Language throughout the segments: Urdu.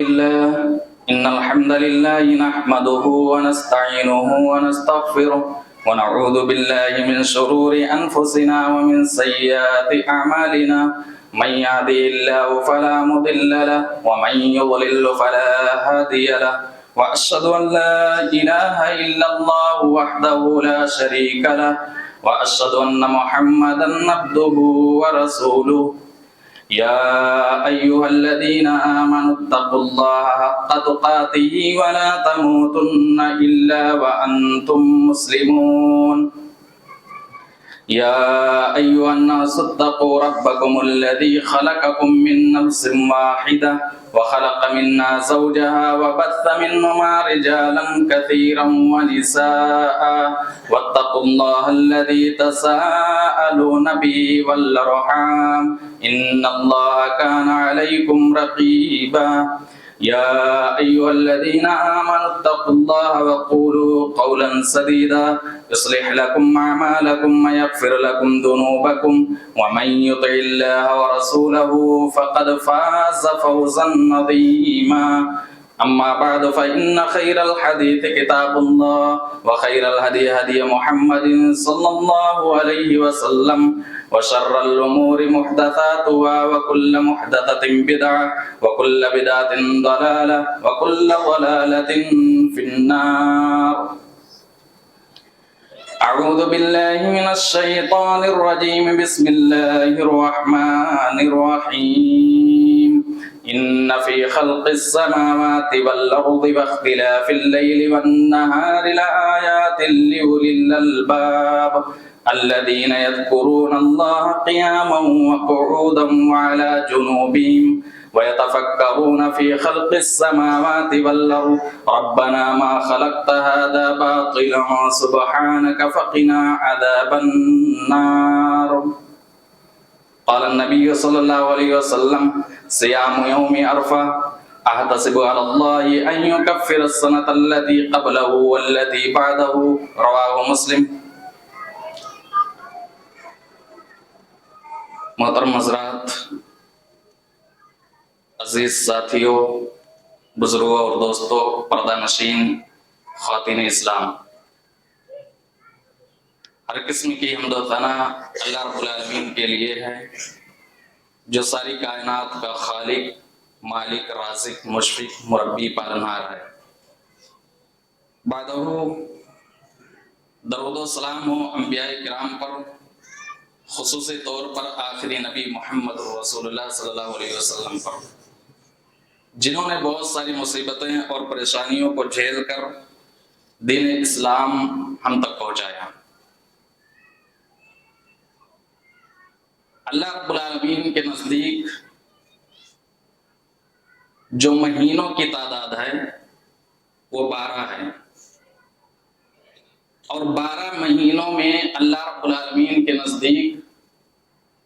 الله إن الحمد لله نحمده ونستعينه ونستغفره ونعوذ بالله من شرور أنفسنا ومن سيئات أعمالنا من يهده الله فلا مضل له ومن يضلل فلا هادي له وأشهد أن لا إله إلا الله وحده لا شريك له وأشهد أن محمدا عبده ورسوله يا أيها الذين آمنوا اتقوا الله حق تقاته ولا تموتن إلا وأنتم مسلمون يا أيها الناس اتقوا ربكم الذي خلقكم من نفس واحدة وخلق منها زوجها وبث منهما رجالا كثيرا ونساء واتقوا الله الذي تساءلون به والأرحام إن الله كان عليكم رقيبا يا أيها الذين آمنوا اتقوا الله وقولوا قولا سديدا يصلح لكم أعمالكم ويغفر لكم ذنوبكم ومن يطع الله ورسوله فقد فاز فوزا عظيما أما بعد فإن خير الحديث كتاب الله وخير الهدي هدي محمد صلى الله عليه وسلم وشر الأمور محدثاتها وكل محدثة بدعة وكل بدعة ضلالة وكل ضلالة في النار أعوذ بالله من الشيطان الرجيم بسم الله الرحمن الرحيم إن في خلق السماوات والأرض واختلاف الليل والنهار لآيات لأولي الألباب الذين يذكرون الله قياما وقعودا وعلى جنوبهم ويتفكرون في خلق السماوات والأرض ربنا ما خلقت هذا باطلا سبحانك فقنا عذاب النار قال النبي صلى الله عليه وسلم صيام يوم عرفة أحتسب على الله أن يكفر السنة التي قبله والتي بعده رواه مسلم محترم حضرات، عزیز ساتھیوں، بزرگوں اور دوستوں، پردہ نشین خواتین اسلام، ہر قسم کی حمد و ثنا اللہ رب العالمین کے لیے ہے جو ساری کائنات کا خالق، مالک، رازق، مشفق، مربی، پالنہار ہے۔ بعدہ درود و سلام ہو انبیاء کرام پر، خصوصی طور پر آخری نبی محمد رسول اللہ صلی اللہ علیہ وسلم پر، جنہوں نے بہت ساری مصیبتیں اور پریشانیوں کو جھیل کر دین اسلام ہم تک پہنچایا۔ اللہ رب العالمین کے نزدیک جو مہینوں کی تعداد ہے وہ 12 ہے، اور 12 مہینوں میں اللہ رب العالمین کے نزدیک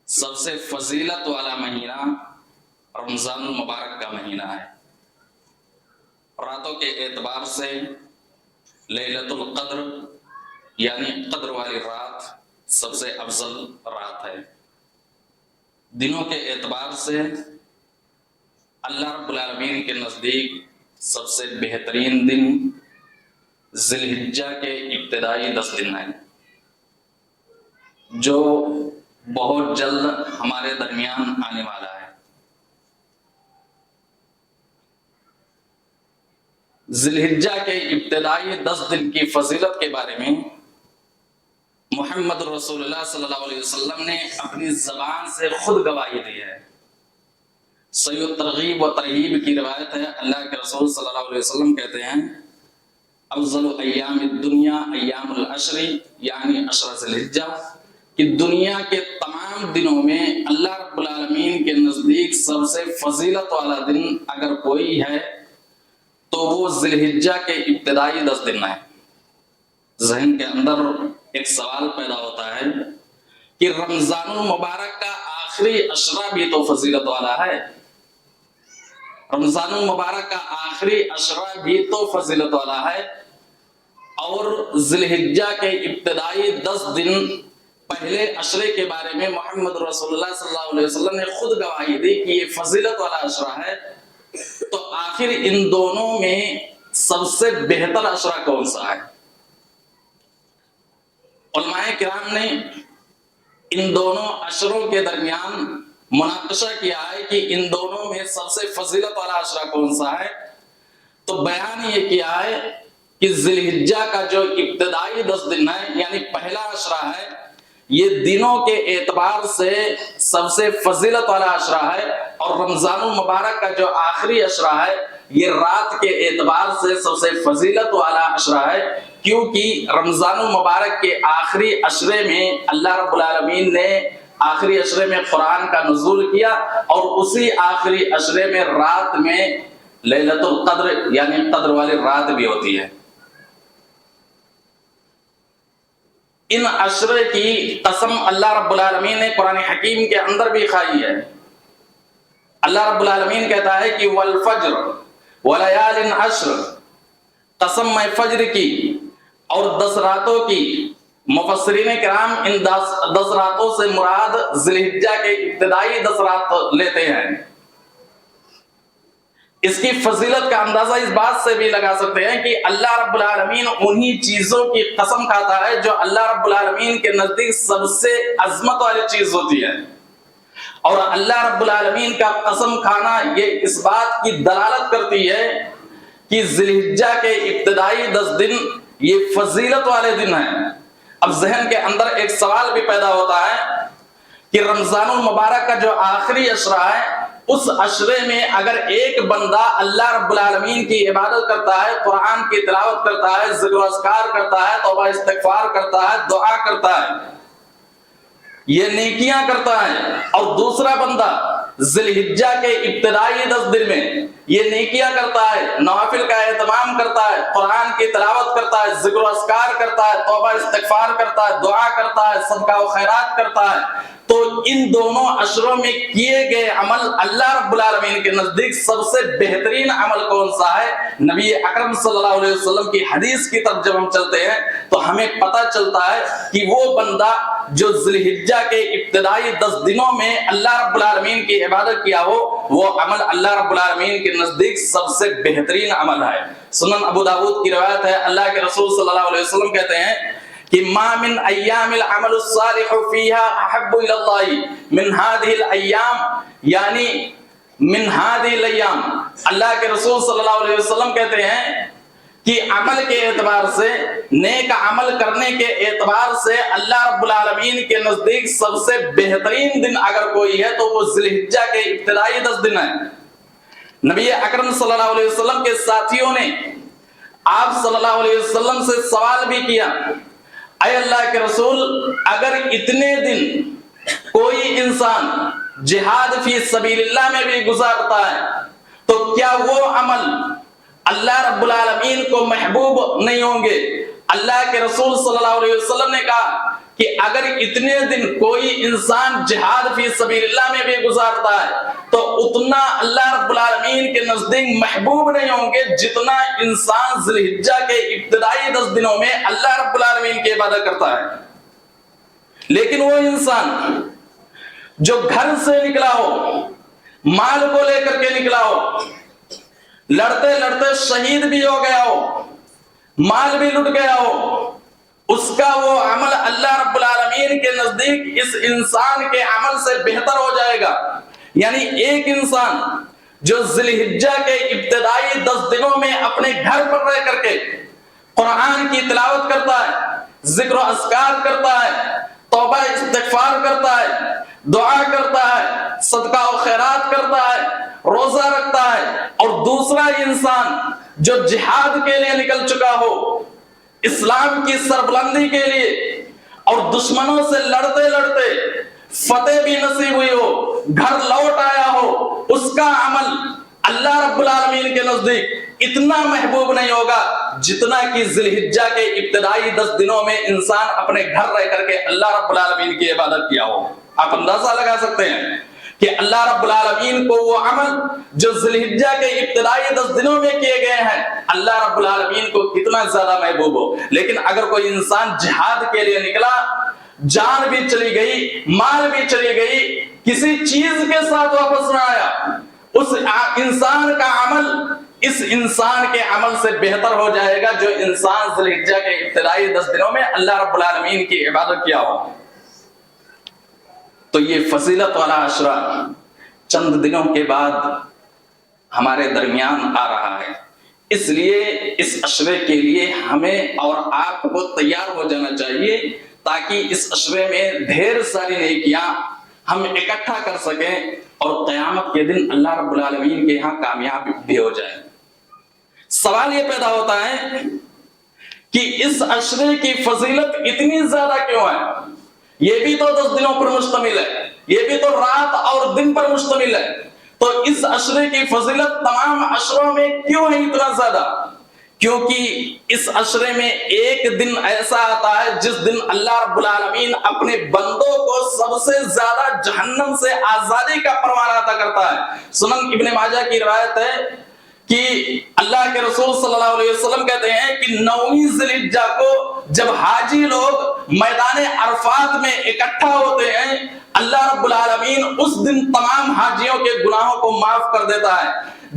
سب سے فضیلت والا مہینہ رمضان المبارک کا مہینہ ہے۔ راتوں کے اعتبار سے لیلۃ القدر یعنی قدر والی رات سب سے افضل رات ہے۔ دنوں کے اعتبار سے اللہ رب العالمین کے نزدیک سب سے بہترین دن ذی الحجہ کے ابتدائی 10 دن ہیں، جو بہت جلد ہمارے درمیان آنے والا ہے۔ ذی الحجہ کے ابتدائی 10 دن کی فضیلت کے بارے میں محمد رسول اللہ صلی اللہ علیہ وسلم نے اپنی زبان سے خود گواہی دی ہے۔ صحیح ترغیب و ترہیب کی روایت ہے، اللہ کے رسول صلی اللہ علیہ وسلم کہتے ہیں افضل ایام الدنیا ایام العشر یعنی 10 ذی الحجہ، کہ دنیا کے تمام دنوں میں اللہ رب العالمین کے نزدیک سب سے فضیلت والا دن اگر کوئی ہے تو وہ ذی الحجہ کے ابتدائی 10 دن ہیں۔ ذہن کے اندر ایک سوال پیدا ہوتا ہے کہ رمضان المبارک کا آخری عشرہ بھی تو فضیلت والا ہے، رمضان المبارک کا آخری عشرہ بھی تو فضیلت والا ہے، اور ذی الحجہ کے ابتدائی 10 دن پہلے عشرے کے بارے میں محمد رسول اللہ صلی اللہ علیہ وسلم نے خود گواہی دی کہ یہ فضیلت والا عشرہ ہے، تو آخر ان دونوں میں سب سے بہتر عشرہ کون سا ہے؟ علماء کرام نے ان دونوں عشروں کے درمیان مناقشہ کیا ہے کہ ان دونوں میں سب سے فضیلت والا عشرہ کون سا ہے، تو بیان یہ کیا ہے کہ ذی الحجہ کا جو ابتدائی 10 دن ہے یعنی پہلا عشرہ ہے، یہ دنوں کے اعتبار سے سب سے فضیلت والا عشرہ ہے، اور رمضان المبارک کا جو آخری عشرہ ہے یہ رات کے اعتبار سے سب سے فضیلت والا عشرہ ہے، کیونکہ رمضان المبارک کے آخری عشرے میں اللہ رب العالمین نے آخری عشرے میں قرآن کا نزول کیا، اور اسی آخری عشرے میں رات میں لیلۃ القدر یعنی قدر والی رات بھی ہوتی ہے۔ ان عشرے کی قسم اللہ رب العالمین نے قرآن حکیم کے اندر بھی کھائی ہے۔ اللہ رب العالمین کہتا ہے کہ والفجر ولیال عشر، قسم میں فجر کی اور 10 راتوں کی۔ مفسرین کرام ان 10 راتوں سے مراد ذی الحجہ کے ابتدائی 10 رات لیتے ہیں۔ اس کی فضیلت کا اندازہ اس بات سے بھی لگا سکتے ہیں کہ اللہ رب العالمین انہی چیزوں کی قسم کھاتا ہے جو اللہ رب العالمین کے نزدیک سب سے عظمت والی چیز ہوتی ہے، اور اللہ رب العالمین کا قسم کھانا یہ اس بات کی دلالت کرتی ہے کہ ذی الحجہ کے ابتدائی 10 دن یہ فضیلت والے دن ہیں۔ اب ذہن کے اندر ایک سوال بھی پیدا ہوتا ہے کہ رمضان المبارک کا جو آخری عشرہ ہے، اس عشرے میں اگر ایک بندہ اللہ رب العالمین کی عبادت کرتا ہے، قرآن کی تلاوت کرتا ہے، ذکر و اذکار کرتا ہے، توبہ استغفار کرتا ہے، دعا کرتا ہے، یہ نیکیاں کرتا ہے، اور دوسرا بندہ ذی الحجہ کے ابتدائی 10 دن میں یہ نیکیاں کرتا ہے، نوافل کا اہتمام کرتا ہے، قرآن کی تلاوت کرتا ہے، ذکر و اذکار کرتا ہے، توبہ استغفار کرتا ہے، دعا کرتا ہے، صدقہ و خیرات کرتا ہے، تو ان دونوں عشروں میں کیے گئے عمل اللہ رب العالمین کے نزدیک سب سے بہترین عمل کون سا ہے؟ نبی اکرم صلی اللہ علیہ وسلم کی حدیث کی طرف جب ہم چلتے ہیں تو ہمیں پتہ چلتا ہے کہ وہ بندہ جو ذی الحجہ کے ابتدائی 10 دنوں میں اللہ رب العالمین کی عبادت کیا ہو، وہ عمل اللہ رب العالمین کے نزدیک سب سے بہترین عمل ہے۔ سنن ابو داؤد کی روایت ہے، اللہ کے رسول صلی اللہ علیہ وسلم کہتے ہیں کہ ما من ایام العمل الصالح فیها احب الی اللہ من هذه الايام، یعنی من هذه الايام، اللہ کے رسول صلی اللہ علیہ وسلم کہتے ہیں کہ عمل کے اعتبار سے، نیک عمل کرنے کے اعتبار سے اللہ رب العالمین کے نزدیک سب سے بہترین دن اگر کوئی ہے تو وہ ذی الحجہ کے ابتدائی 10 دن ہیں۔ نبی اکرم صلی اللہ علیہ وسلم کے ساتھیوں نے آپ صلی اللہ علیہ وسلم سے سوال بھی کیا، اے اللہ کے رسول، اگر اتنے دن کوئی انسان جہاد فی سبیل اللہ میں بھی گزارتا ہے تو کیا وہ عمل اللہ رب العالمین کو محبوب نہیں ہوں گے؟ اللہ کے رسول صلی اللہ علیہ وسلم نے کہا کہ اگر اتنے دن کوئی انسان جہاد فی سبیل اللہ میں بھی گزارتا ہے تو اتنا اللہ رب العالمین کے نزدیک محبوب نہیں ہوں گے جتنا انسان ذی الحجہ کے ابتدائی 10 دنوں میں اللہ رب العالمین کی عبادت کرتا ہے۔ لیکن وہ انسان جو گھر سے نکلا ہو، مال کو لے کر کے نکلا ہو، لڑتے لڑتے شہید بھی ہو گیا ہو، مال بھی لٹ گیا ہو، اس کا وہ عمل اللہ رب العالمین کے نزدیک اس انسان کے عمل سے بہتر ہو جائے گا۔ یعنی ایک انسان جو ذی الحجہ کے ابتدائی 10 دنوں میں اپنے گھر پر رہ کر کے قرآن کی تلاوت کرتا ہے، ذکر و اذکار کرتا ہے، توبہ استغفار کرتا ہے، دعا کرتا ہے، صدقہ و خیرات کرتا ہے، روزہ رکھتا ہے، اور دوسرا انسان جو جہاد کے لیے نکل چکا ہو، اسلام کی سربلندی کے لیے، اور دشمنوں سے لڑتے لڑتے فتح بھی نصیب ہوئی ہو، گھر لوٹ آیا ہو، اس کا عمل اللہ رب العالمین کے نزدیک اتنا محبوب نہیں ہوگا جتنا کہ ذی الحجہ کے ابتدائی 10 دنوں میں انسان اپنے گھر رہ کر کے اللہ رب العالمین کی عبادت کیا ہو۔ آپ اندازہ لگا سکتے ہیں کہ اللہ رب العالمین کو وہ عمل جو ذی الحجہ کے ابتدائی 10 دنوں میں کیے گئے ہیں اللہ رب العالمین کو کتنا زیادہ محبوب ہو۔ لیکن اگر کوئی انسان جہاد کے لیے نکلا، جان بھی چلی گئی، مال بھی چلی گئی، کسی چیز کے ساتھ واپس نہ آیا، اس انسان کا عمل اس انسان کے عمل سے بہتر ہو جائے گا جو انسان ذی الحجہ کے ابتدائی 10 دنوں میں اللہ رب العالمین کی عبادت کیا ہو۔ تو یہ فضیلت والا عشرہ چند دنوں کے بعد ہمارے درمیان آ رہا ہے، اس لیے اس عشرے کے لیے ہمیں اور آپ کو تیار ہو جانا چاہیے تاکہ اس عشرے میں ڈھیر ساری نیکیاں ہم اکٹھا کر سکیں اور قیامت کے دن اللہ رب العالمین کے یہاں کامیاب بھی ہو جائیں۔ سوال یہ پیدا ہوتا ہے کہ اس عشرے کی فضیلت اتنی زیادہ کیوں ہے؟ یہ بھی تو 10 دنوں پر مشتمل ہے، یہ بھی تو رات اور دن پر مشتمل ہے، تو اس عشرے کی فضیلت تمام عشروں میں کیوں ہے اتنا زیادہ؟ کیونکہ اس عشرے میں ایک دن ایسا آتا ہے جس دن اللہ رب العالمین اپنے بندوں کو سب سے زیادہ جہنم سے آزادی کا پروانہ عطا کرتا ہے۔ سنن ابن ماجہ کی روایت ہے کہ اللہ کے رسول صلی اللہ علیہ وسلم کہتے ہیں کہ 9ویں ذی الحجہ کو جب حاجی لوگ میدان عرفات میں اکٹھا ہوتے ہیں، اللہ رب العالمین اس دن تمام حاجیوں کے گناہوں کو معاف کر دیتا ہے۔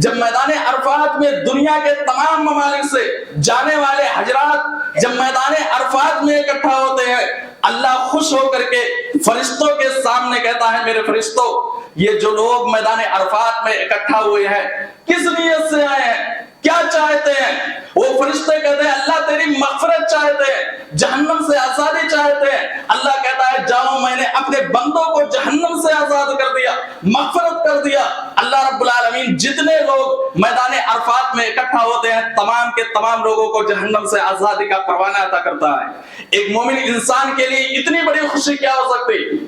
جب میدان عرفات میں دنیا کے تمام ممالک سے جانے والے حضرات جب میدان عرفات میں اکٹھا ہوتے ہیں، اللہ خوش ہو کر کے فرشتوں کے سامنے کہتا ہے، میرے فرشتوں، یہ جو لوگ میدان عرفات میں اکٹھا ہوئے ہیں کس نیت سے آئے ہیں، کیا چاہتے ہیں؟ وہ فرشتے کہتے ہیں اللہ تیری مغفرت چاہتے ہیں، جہنم سے آزادی چاہتے ہیں۔ اللہ کہتا ہے جاؤ، میں نے اپنے بندوں کو جہنم سے آزاد کر دیا، مغفرت کر دیا۔ اللہ رب العالمین جتنے لوگ میدان عرفات میں اکٹھا ہوتے ہیں تمام کے تمام لوگوں کو جہنم سے آزادی کا پروانہ عطا کرتا ہے۔ ایک مومن انسان کے لیے اتنی بڑی خوشی کیا ہو سکتی؟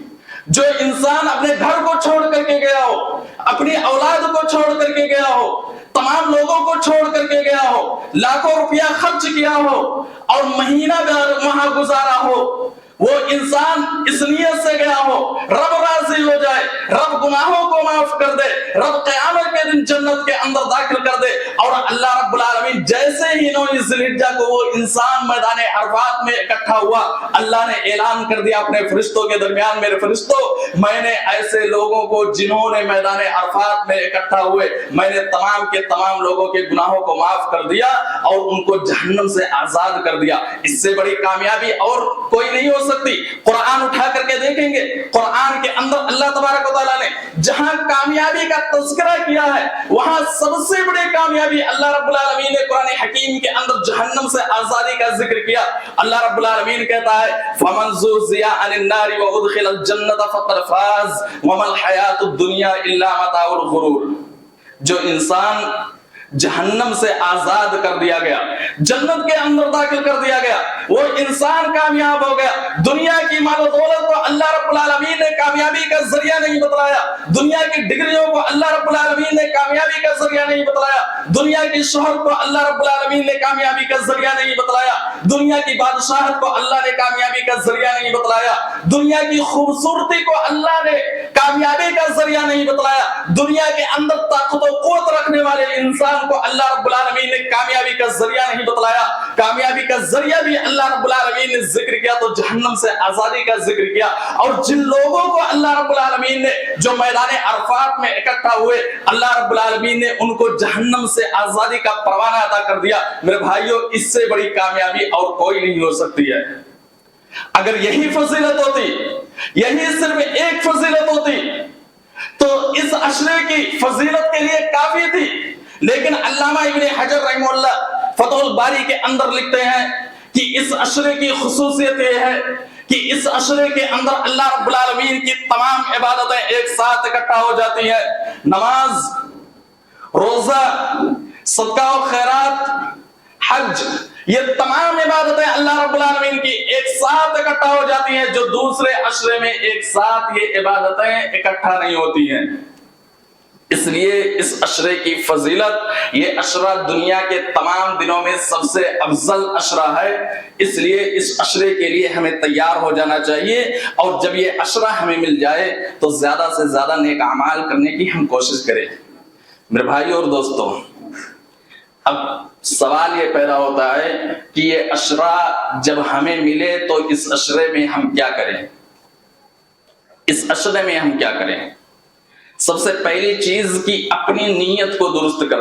جو انسان اپنے گھر کو چھوڑ کر کے گیا ہو، اپنی اولاد کو چھوڑ کر کے گیا ہو، تمام لوگوں کو چھوڑ کر کے گیا ہو، لاکھوں روپیہ خرچ کیا ہو اور مہینہ وہاں گزارا ہو، وہ انسان اس نیت سے گیا ہو رب راضی ہو جائے، رب گناہوں کو معاف کر دے، رب قیامت کے دن جنت کے اندر داخل کر دے، اور اللہ رب العالمین جیسے ہی 9ویں ذی الحجہ کو وہ انسان میدان عرفات میں اکٹھا ہوا، اللہ نے اعلان کر دیا اپنے فرشتوں کے درمیان، میرے فرشتوں، میں نے ایسے لوگوں کو جنہوں نے میدان عرفات میں اکٹھا ہوئے، میں نے تمام کے تمام لوگوں کے گناہوں کو معاف کر دیا اور ان کو جہنم سے آزاد کر دیا۔ اس سے بڑی کامیابی اور کوئی نہیں ہو سکتی۔ قرآن اٹھا کر کے دیکھیں گے، قرآن کے اندر اللہ تبارک و تعالیٰ نے جہاں کامیابی کا تذکرہ کیا ہے وہاں سب سے بڑی کامیابی اللہ رب العالمین نے قرآن حکیم کے اندر جہنم سے آزادی کا ذکر کیا۔ اللہ رب العالمین کہتا ہے فَمَنْ زُحْزِحَ عَنِ النَّارِ وَأُدْخِلَ الْجَنَّةَ فَقَدْ فَازَ وَمَا الْحَيَاةُ الدُّنْيَا إِلَّا مَتَاعُ الْغُرُورِ۔ جو انسان جہنم سے آزاد کر دیا گیا، جنت کے اندر داخل کر دیا گیا، وہ انسان کامیاب ہو گیا۔ دنیا کی مال و دولت کو اللہ رب العالمین نے کامیابی کا ذریعہ نہیں بتلایا، دنیا کی ڈگریوں کو اللہ رب العالمین نے کامیابی کا ذریعہ نہیں بتلایا، دنیا کی شہرت کو اللہ رب العالمین نے کامیابی کا ذریعہ نہیں بتلایا، دنیا کی بادشاہت کو اللہ نے کامیابی کا ذریعہ نہیں بتلایا، دنیا کی خوبصورتی کو اللہ نے کامیابی کا ذریعہ نہیں بتلایا، دنیا کے اندر طاقت و قوت رکھنے والے انسان کو اللہ رب العالمین نے کامیابی کا ذریعہ نہیں بتلایا۔ کامیابی کا ذریعہ بھی اللہ رب العالمین نے ذکر کیا تو جہنم سے آزادی کا ذکر کیا، اور جن لوگوں کو اللہ رب العالمین نے جو میدان عرفات میں اکٹھا ہوئے اللہ رب العالمین نے ان کو جہنم سے آزادی کا پروانہ عطا کر دیا۔ میرے بھائیوں، اس سے بڑی کامیابی اور کوئی نہیں ہو سکتی ہے۔ اگر یہی فضیلت ہوتی، یہی صرف ایک فضیلت ہوتی تو اس عشرے کی فضیلت کے لیے کافی تھی، لیکن علامہ ابن حجر رحمہ اللہ فتح الباری کے اندر لکھتے ہیں کہ اس عشرے کی خصوصیت یہ ہے کہ اس عشرے کے اندر اللہ رب العالمین کی تمام عبادتیں ایک ساتھ اکٹھا ہو جاتی ہیں۔ نماز، روزہ، صدقہ و خیرات، حج، یہ تمام عبادتیں اللہ رب العالمین کی ایک ساتھ اکٹھا ہو جاتی ہیں، جو دوسرے عشرے میں ایک ساتھ یہ عبادتیں اکٹھا نہیں ہوتی ہیں۔ اس لیے اس عشرے کی فضیلت، یہ عشرہ دنیا کے تمام دنوں میں سب سے افضل عشرہ ہے، اس لیے اس عشرے کے لیے ہمیں تیار ہو جانا چاہیے، اور جب یہ عشرہ ہمیں مل جائے تو زیادہ سے زیادہ نیک اعمال کرنے کی ہم کوشش کریں۔ میرے بھائی اور دوستوں، اب سوال یہ پیدا ہوتا ہے کہ یہ عشرہ جب ہمیں ملے تو اس عشرے میں ہم کیا کریں؟ اس عشرے میں ہم کیا کریں؟ سب سے پہلی چیز کہ اپنی نیت کو درست کر